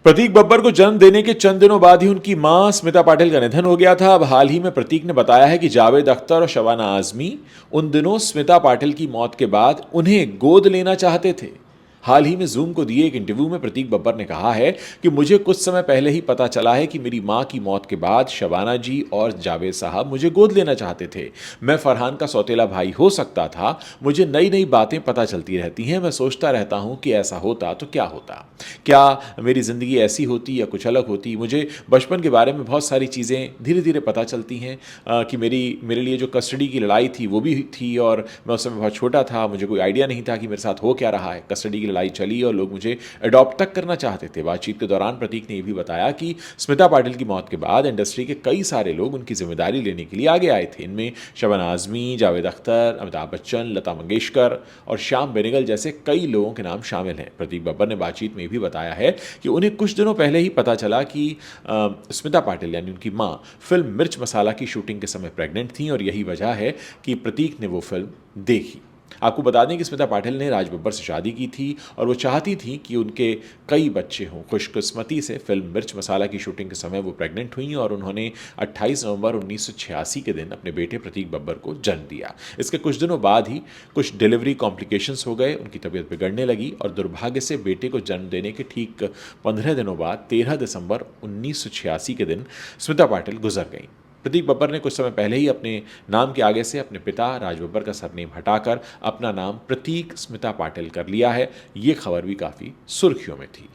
प्रतीक बब्बर को जन्म देने के चंद दिनों बाद ही उनकी मां स्मिता पाटिल का निधन हो गया था। अब हाल ही में प्रतीक ने बताया है कि जावेद अख्तर और शबाना आजमी उन दिनों स्मिता पाटिल की मौत के बाद उन्हें गोद लेना चाहते थे। हाल ही में जूम को दिए एक इंटरव्यू में प्रतीक बब्बर ने कहा है कि मुझे कुछ समय पहले ही पता चला है कि मेरी मां की मौत के बाद शबाना जी और जावेद साहब मुझे गोद लेना चाहते थे। मैं फरहान का सौतेला भाई हो सकता था। मुझे नई नई बातें पता चलती रहती हैं। मैं सोचता रहता हूं कि ऐसा होता तो क्या होता, क्या मेरी ज़िंदगी ऐसी होती या कुछ अलग होती। मुझे बचपन के बारे में बहुत सारी चीज़ें धीरे धीरे पता चलती हैं कि मेरे लिए जो कस्टडी की लड़ाई थी वो भी थी, और मैं उस समय बहुत छोटा था। मुझे कोई आइडिया नहीं था कि मेरे साथ हो क्या रहा है। कस्टडी की लड़ाई चली और लोग मुझे अडॉप्ट तक करना चाहते थे। बातचीत के दौरान प्रतीक ने यह भी बताया कि स्मिता पाटिल की मौत के बाद इंडस्ट्री के कई सारे लोग उनकी जिम्मेदारी लेने के लिए आगे आए थे। इनमें शबाना आजमी, जावेद अख्तर, अमिताभ बच्चन, लता मंगेशकर और श्याम बेनेगल जैसे कई लोगों के नाम शामिल हैं। प्रतीक बब्बर ने बातचीत में भी बताया है कि उन्हें कुछ दिनों पहले ही पता चला कि स्मिता पाटिल यानी उनकी मां फिल्म मिर्च मसाला की शूटिंग के समय प्रेग्नेंट थी, और यही वजह है कि प्रतीक ने वो फिल्म देखी। आपको बता दें कि स्मिता पाटिल ने राज बब्बर से शादी की थी और वो चाहती थी कि उनके कई बच्चे हों। खुशकिस्मती से फिल्म मिर्च मसाला की शूटिंग के समय वो प्रेग्नेंट हुई और उन्होंने 28 नवंबर 1986 के दिन अपने बेटे प्रतीक बब्बर को जन्म दिया। इसके कुछ दिनों बाद ही कुछ डिलीवरी कॉम्प्लिकेशंस हो गए, उनकी तबीयत बिगड़ने लगी और दुर्भाग्य से बेटे को जन्म देने के ठीक 15 दिनों बाद 13 दिसंबर 1986 के दिन स्मिता पाटिल गुजर गई। प्रतीक बब्बर ने कुछ समय पहले ही अपने नाम के आगे से अपने पिता राज बब्बर का सरनेम हटाकर अपना नाम प्रतीक स्मिता पाटिल कर लिया है। ये खबर भी काफ़ी सुर्खियों में थी।